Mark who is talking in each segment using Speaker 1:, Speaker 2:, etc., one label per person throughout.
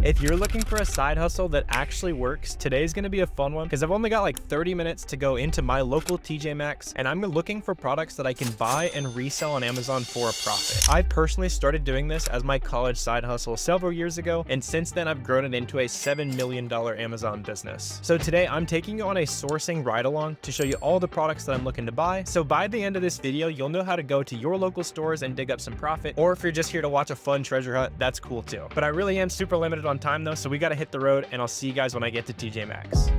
Speaker 1: If you're looking for a side hustle that actually works, today's gonna be a fun one because I've only got like 30 minutes to go into my local TJ Maxx, and I'm looking for products that I can buy and resell on Amazon for a profit. I personally started doing this as my college side hustle several years ago, and since then I've grown it into a $7 million Amazon business. So today I'm taking you on a sourcing ride-along to show you all the products that I'm looking to buy. So by the end of this video, you'll know how to go to your local stores and dig up some profit, or if you're just here to watch a fun treasure hunt, that's cool too. But I really am super limited on time though, so we gotta hit the road, and I'll see you guys when I get to TJ Maxx.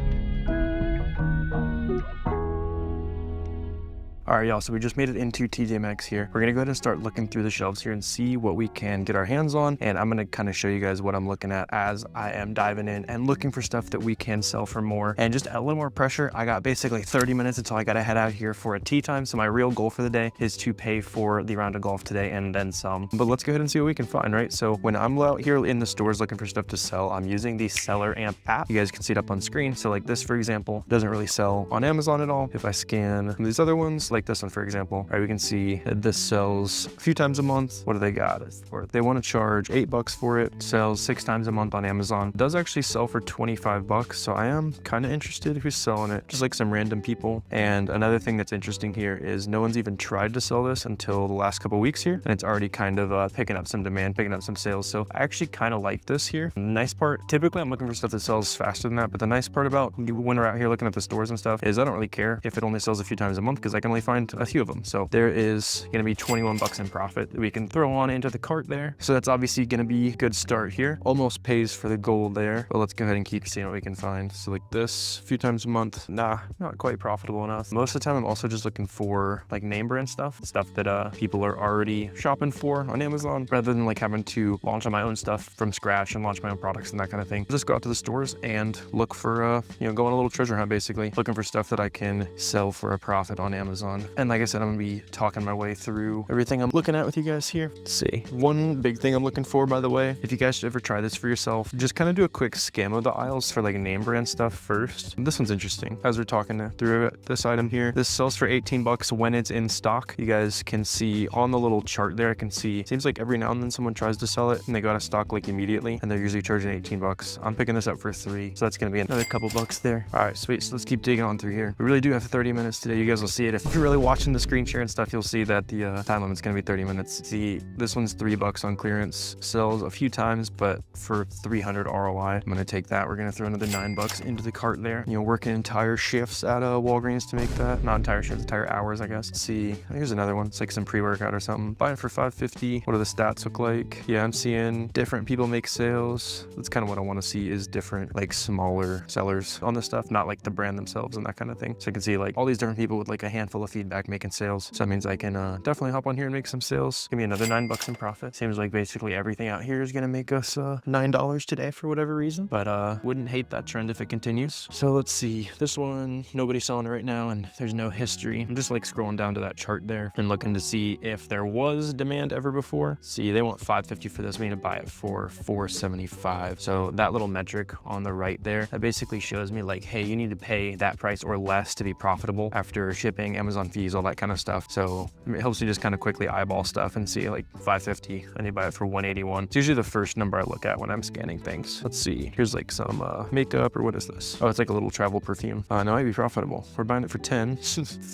Speaker 1: All right, y'all, so we just made it into TJ Maxx here. We're gonna go ahead and start looking through the shelves here and see what we can get our hands on. And I'm gonna kind of show you guys what I'm looking at as I am diving in and looking for stuff that we can sell for more. And just a little more pressure, I got basically 30 minutes until I gotta head out here for a tea time. So my real goal for the day is to pay for the round of golf today and then some. But let's go ahead and see what we can find, right? So when I'm out here in the stores looking for stuff to sell, I'm using the SellerAmp app. You guys can see it up on screen. So like this, for example, doesn't really sell on Amazon at all. If I scan these other ones, like this one, for example, right, we can see that this sells a few times a month. What do they got? They want to charge $8 for it. Sells 6 times a month on Amazon. Does actually sell for $25. So I am kind of interested who's selling it. Just like some random people. And another thing that's interesting here is no one's even tried to sell this until the last couple weeks here, and it's already kind of picking up some demand, picking up some sales. So I actually kind of like this here. The nice part, typically I'm looking for stuff that sells faster than that, but the nice part about when we're out here looking at the stores and stuff is I don't really care if it only sells a few times a month because I can only find a few of them. So there is going to be $21 in profit that we can throw on into the cart there. So that's obviously going to be a good start here. Almost pays for the gold there, but let's go ahead and keep seeing what we can find. So like this, a few times a month, nah, not quite profitable enough. Most of the time I'm also just looking for like name brand stuff that people are already shopping for on Amazon, rather than like having to launch on my own stuff from scratch and launch my own products and that kind of thing. Just go out to the stores and look for go on a little treasure hunt, basically looking for stuff that I can sell for a profit on Amazon. And like I said, I'm gonna be talking my way through everything I'm looking at with you guys here. Let's see. One big thing I'm looking for, by the way, if you guys should ever try this for yourself, just kind of do a quick skim of the aisles for like name brand stuff first. This one's interesting. As we're talking through this item here, this sells for $18 when it's in stock. You guys can see on the little chart there, I can see, it seems like every now and then someone tries to sell it and they go out of stock like immediately, and they're usually charging $18. I'm picking this up for $3, so that's gonna be another couple bucks there. All right, sweet. So let's keep digging on through here. We really do have 30 minutes today. You guys will see it. If you're really watching the screen share and stuff, you'll see that the time limit's gonna be 30 minutes. See, this one's $3 on clearance. Sells a few times, but for 300 ROI, I'm gonna take that. We're gonna throw another $9 into the cart there. You know, working entire shifts at Walgreens to make that. Not entire shifts, entire hours, I guess. Let's see, here's another one. It's like some pre-workout or something. Buying for $5.50. What do the stats look like? Yeah, I'm seeing different people make sales. That's kind of what I want to see, is different, like smaller sellers on this stuff, not like the brand themselves and that kind of thing. So I can see like all these different people with like a handful of feedback making sales. So that means I can definitely hop on here and make some sales. Give me another $9 in profit. Seems like basically everything out here is gonna make us $9 today for whatever reason, but wouldn't hate that trend if it continues. So let's see, this one, nobody's selling it right now and there's no history. I'm just like scrolling down to that chart there and looking to see if there was demand ever before. See, they want $5.50 for this. We need to buy it for $4.75. So that little metric on the right there, that basically shows me like, hey, you need to pay that price or less to be profitable after shipping, Amazon fees, all that kind of stuff. So it helps you just kind of quickly eyeball stuff and see like $5.50. I need to buy it for $181. It's usually the first number I look at when I'm scanning things. Let's see. Here's like some makeup, or what is this? Oh, it's like a little travel perfume. No, it might be profitable. We're buying it for 10.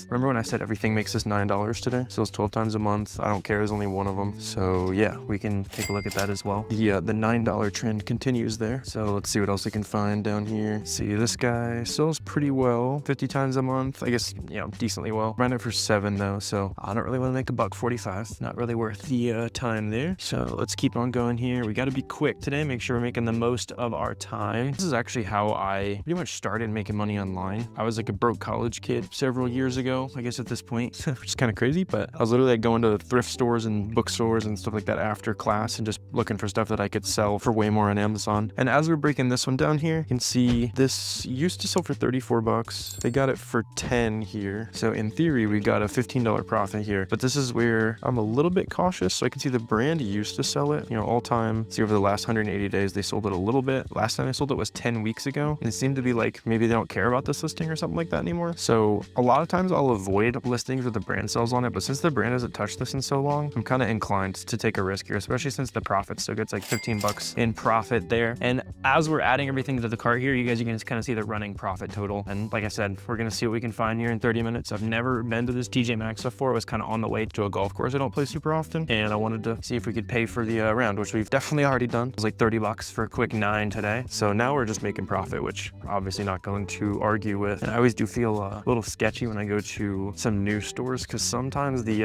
Speaker 1: Remember when I said everything makes us $9 today? Sells 12 times a month. I don't care. There's only one of them. So yeah, we can take a look at that as well. The $9 trend continues there. So let's see what else we can find down here. See, this guy sells pretty well. 50 times a month. I guess, you know, decently well. Buying it for 7 though. So I don't really want to make $1.45. Not really worth the time there. So let's keep on going here. We got to be quick today. Make sure we're making the most of our time. This is actually how I pretty much started making money online. I was like a broke college kid several years ago, I guess at this point, which is kind of crazy, but I was literally like going to thrift stores and bookstores and stuff like that after class and just looking for stuff that I could sell for way more on Amazon. And as we're breaking this one down here, you can see this used to sell for $34. They got it for 10 here. So in theory, theory, we got a $15 profit here, but this is where I'm a little bit cautious. So I can see the brand used to sell it, all time. See, over the last 180 days, they sold it a little bit. Last time I sold it was 10 weeks ago. And it seemed to be like, maybe they don't care about this listing or something like that anymore. So a lot of times I'll avoid listings with the brand sells on it, but since the brand hasn't touched this in so long, I'm kind of inclined to take a risk here, especially since the profit's so good. It's like 15 bucks in profit there. And as we're adding everything to the cart here, you guys, you can just kind of see the running profit total. And like I said, we're going to see what we can find here in 30 minutes. I've never been to this TJ Maxx before. I was kind of on the way to a golf course I don't play super often, and I wanted to see if we could pay for the round, which we've definitely already done. It was like 30 bucks for a quick 9 today. So now we're just making profit, which obviously not going to argue with. And I always do feel a little sketchy when I go to some new stores, because sometimes the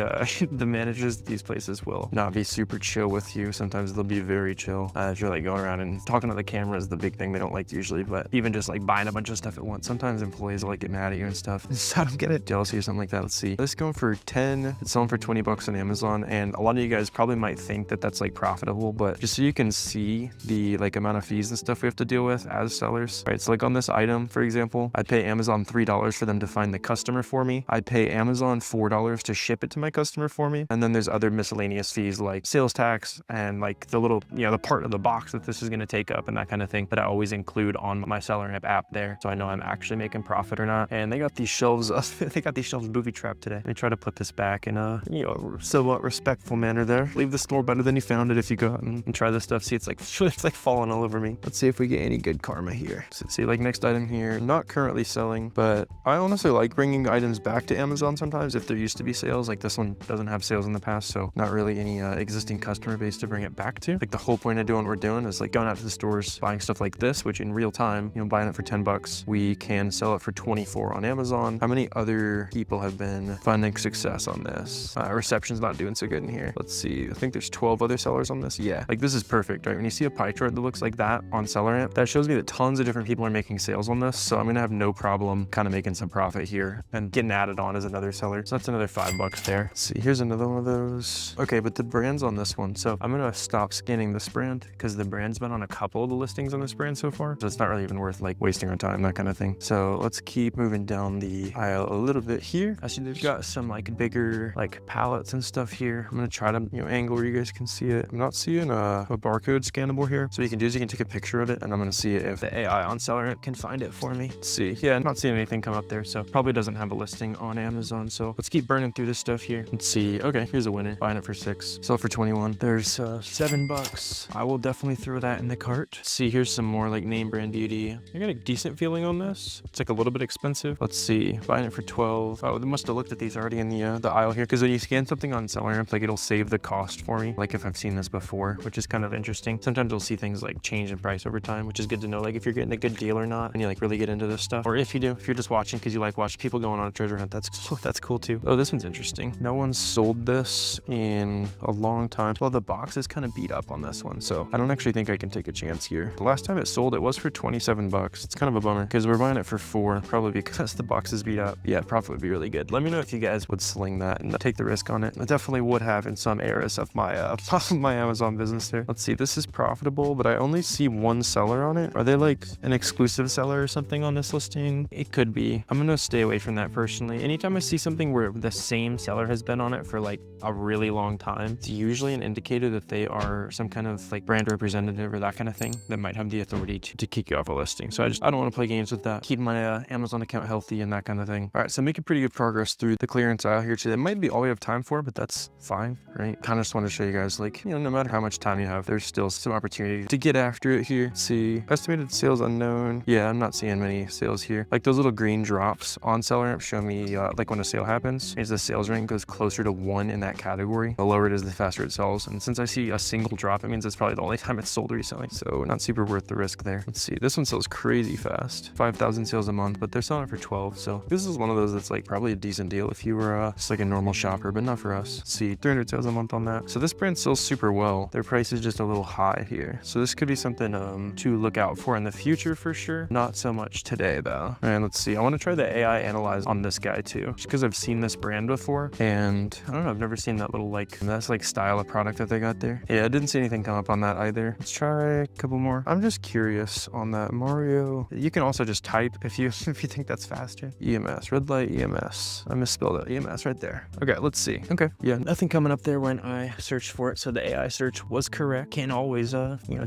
Speaker 1: the managers at these places will not be super chill with you. Sometimes they'll be very chill. If you're like going around and talking to the camera is the big thing they don't like usually, but even just like buying a bunch of stuff at once, sometimes employees will like get mad at you and stuff. So I don't get it, jealousy or something like that. Let's see. This going for 10. It's selling for 20 bucks on Amazon, and a lot of you guys probably might think that that's like profitable, but just so you can see the like amount of fees and stuff we have to deal with as sellers, right? So like on this item, for example, I pay Amazon $3 for them to find the customer for me. I pay Amazon $4 to ship it to my customer for me. And then there's other miscellaneous fees like sales tax and like the little, the part of the box that this is going to take up and that kind of thing that I always include on my SellerAmp app there. So I know I'm actually making profit or not. And they got these shelves, they got these shelves booby trapped today. They try to put this back in a, somewhat respectful manner there. Leave the store better than you found it if you go out and try this stuff. See, it's like falling all over me. Let's see if we get any good karma here. So see, like next item here, not currently selling, but I honestly like bringing items back to Amazon sometimes if there used to be sales. Like this one doesn't have sales in the past, so not really any existing customer base to bring it back to. Like the whole point of doing what we're doing is like going out to the stores, buying stuff like this, which in real time, buying it for 10 bucks, we can sell it for 24 on Amazon. How many other people have been finding success on this? Reception's not doing so good in here. Let's see. I think there's 12 other sellers on this. Yeah, like this is perfect, right? When you see a pie chart that looks like that on SellerAmp, that shows me that tons of different people are making sales on this. So I'm gonna have no problem kind of making some profit here and getting added on as another seller. So that's another 5 bucks there. Let's see, here's another one of those. Okay, but the brand's on this one. So I'm gonna stop scanning this brand because the brand's been on a couple of the listings on this brand so far. So it's not really even worth like wasting our time, that kind of thing. So let's keep moving down the aisle a little bit here. I see they've got some like bigger like pallets and stuff here. I'm gonna try to angle where you guys can see it. I'm not seeing a barcode scannable here. So what you can do is you can take a picture of it, and I'm gonna see if the AI on SellerAmp can find it for me. Let's see. Yeah, I'm not seeing anything come up there, so probably doesn't have a listing on Amazon. So let's keep burning through this stuff here. Let's see. Okay, here's a winner. Buying it for 6. Sell for 21. There's 7 bucks. I will definitely throw that in the cart. Let's see, here's some more like name brand beauty. I got a decent feeling on this. It's like a little bit expensive. Let's see. Buying it for 12. Oh, they must have looked at these already in the aisle here, because when you scan something on SellerAmp, like it'll save the cost for me, like if I've seen this before, which is kind of interesting. Sometimes you'll see things like change in price over time, which is good to know, like if you're getting a good deal or not, and you like really get into this stuff. Or if you do, if you're just watching because you like watching people going on a treasure hunt, that's cool too. Oh, this one's interesting. No one's sold this in a long time. Well, the box is kind of beat up on this one, so I don't actually think I can take a chance here. The last time it sold, it was for 27 bucks. It's kind of a bummer because we're buying it for 4, probably because the box is beat up. Yeah, profit would be really good. Let me know if you guys would sling that and take the risk on it. I definitely would have in some eras of my my Amazon business there. Let's see, this is profitable, but I only see 1 seller on it. Are they like an exclusive seller or something on this listing? It could be. I'm gonna stay away from that personally. Anytime I see something where the same seller has been on it for like a really long time, it's usually an indicator that they are some kind of like brand representative or that kind of thing that might have the authority to kick you off a listing. So I don't want to play games with that. Keep my Amazon account healthy and that kind of thing. All right, so making pretty good progress through the clearance aisle here today. It might be all we have time for, but that's fine, right? Kind of just want to show you guys, like, no matter how much time you have, there's still some opportunity to get after it here. Let's see, estimated sales unknown. Yeah, I'm not seeing many sales here. Like those little green drops on SellerAmp show me like when a sale happens, means the sales rank goes closer to 1 in that category. The lower it is, the faster it sells. And since I see a single drop, it means it's probably the only time it's sold reselling. So not super worth the risk there. Let's see, this one sells crazy fast. 5,000 sales a month, but they're selling it for 12. So this is one of those that's like probably a decent deal if you were just like a normal shopper, but not for us. Let's see, 300 sales a month on that. So this brand sells super well. Their price is just a little high here. So this could be something to look out for in the future for sure. Not so much today though. And let's see, I want to try the AI analyze on this guy too, just because I've seen this brand before, and I don't know, I've never seen that little like, that's like style of product that they got there. Yeah, I didn't see anything come up on that either. Let's try a couple more. I'm just curious on that Mario. You can also just type if you think that's faster. EMS, red light EMS. EMS. I misspelled it. EMS right there. Okay, let's see. Okay, yeah, nothing coming up there when I searched for it. So the AI search was correct. Can't always,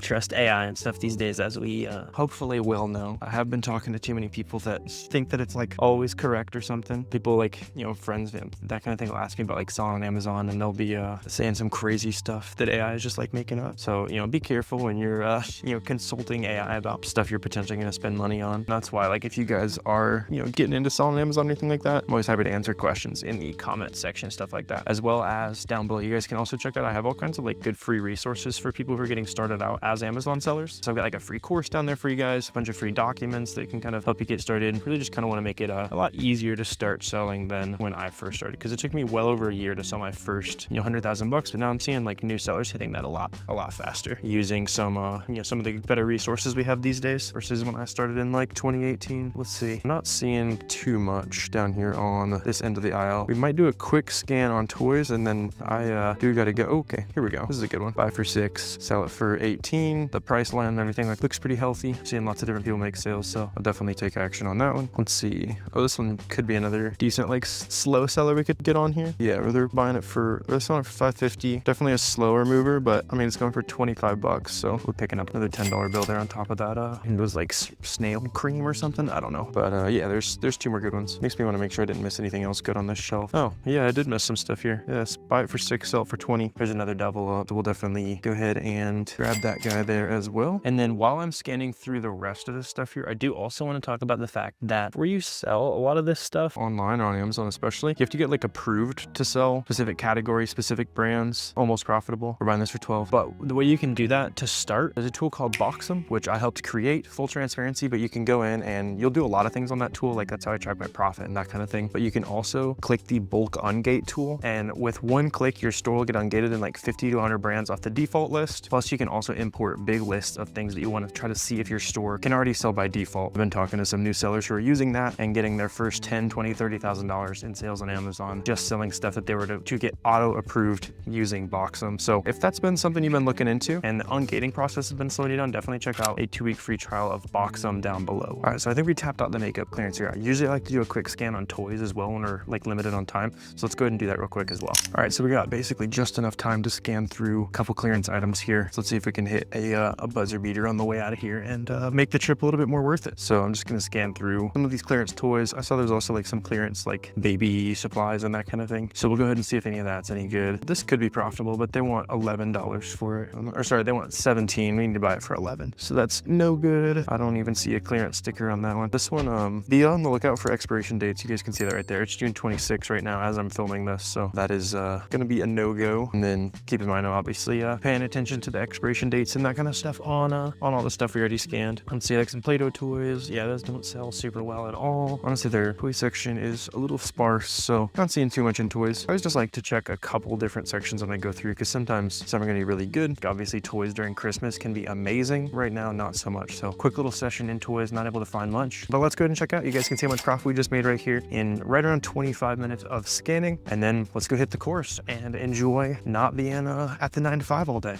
Speaker 1: trust AI and stuff these days, as we hopefully will know. I have been talking to too many people that think that it's like always correct or something. People like, friends, that kind of thing will ask me about like selling on Amazon, and they'll be saying some crazy stuff that AI is just like making up. So, be careful when you're, consulting AI about stuff you're potentially going to spend money on. That's why, like, if you guys are, getting into selling on Amazon or anything like that, I'm always happy to answer questions in the comment section, stuff like that, as well as down below. You guys can also check out, I have all kinds of like good free resources for people who are getting started out as Amazon sellers. So I've got like a free course down there for you guys, a bunch of free documents that can kind of help you get started. Really just kind of want to make it a lot easier to start selling than when I first started, because it took me well over a year to sell my first, $100,000 bucks, but now I'm seeing like new sellers hitting that a lot faster using some, some of the better resources we have these days versus when I started in like 2018. Let's see. I'm not seeing too much down here on this end of the aisle. We might do a quick scan on toys, and then I do gotta go. Okay, here we go. This is a good one. Buy for 6, sell it for 18. The price line and everything like looks pretty healthy. Seeing lots of different people make sales, so I'll definitely take action on that one. Let's see. Oh, this one could be another decent like slow seller we could get on here. Yeah, or they're buying it for, they're selling it for $5.50. Definitely a slower mover, but I mean it's going for $25, so we're picking up another $10 bill there on top of that. It was like snail cream or something. I don't know, but yeah, there's 2 more good ones. Makes me want to make sure I didn't miss anything else good on this shelf. Oh yeah, I did miss some stuff here. Yes, buy it for 6, sell it for 20. There's another double up. So we'll definitely go ahead and grab that guy there as well. And then while I'm scanning through the rest of this stuff here, I do also want to talk about the fact that before you sell a lot of this stuff online or on Amazon especially, you have to get like approved to sell specific categories, specific brands, almost profitable. We're buying this for 12. But the way you can do that to start, there's a tool called Boxem, which I helped create, full transparency, but you can go in and you'll do a lot of things on that tool. Like that's how I track my profit and that kind of thing. But you can also click the bulk ungate tool, and with one click, your store will get ungated in like 50 to 100 brands off the default list. Plus you can also import big lists of things that you want to try to see if your store can already sell by default. I've been talking to some new sellers who are using that and getting their first $10, $20, $30,000 in sales on Amazon, just selling stuff that they were to get auto approved using Boxem. So if that's been something you've been looking into and the ungating process has been slowing you down, definitely check out a 2-week free trial of Boxem down below. All right, so I think we tapped out the makeup clearance here. I usually like to do a quick scan on toys as well when we're like limited on time. So let's go ahead and do that real quick as well. All right, so we got basically just enough time to scan through a couple clearance items here. So let's see if we can hit a buzzer beater on the way out of here and make the trip a little bit more worth it. So I'm just gonna scan through some of these clearance toys. I saw there's also like some clearance like baby supplies and that kind of thing. So we'll go ahead and see if any of that's any good. This could be profitable, but they want $11 for it. Or sorry, they want 17. We need to buy it for 11. So that's no good. I don't even see a clearance sticker on that one. This one, be on the lookout for expiration dates. You guys can see that right there. It's June 26 right now as I'm filming this. So that is gonna be a no-go. And then keep in mind, obviously, paying attention to the expiration dates and that kind of stuff on all the stuff we already scanned. Let's see, like some Play-Doh toys. Yeah, those don't sell super well at all. Honestly, their toy section is a little sparse, so not seeing too much in toys. I always just like to check a couple different sections when I go through, because sometimes some are gonna be really good. Obviously, toys during Christmas can be amazing. Right now, not so much. So quick little session in toys, not able to find much. But let's go ahead and check out. You guys can see how much profit we just made right here in right around 25 minutes of scanning. And then let's go hit the course and enjoy not being at the 9 to 5 all day.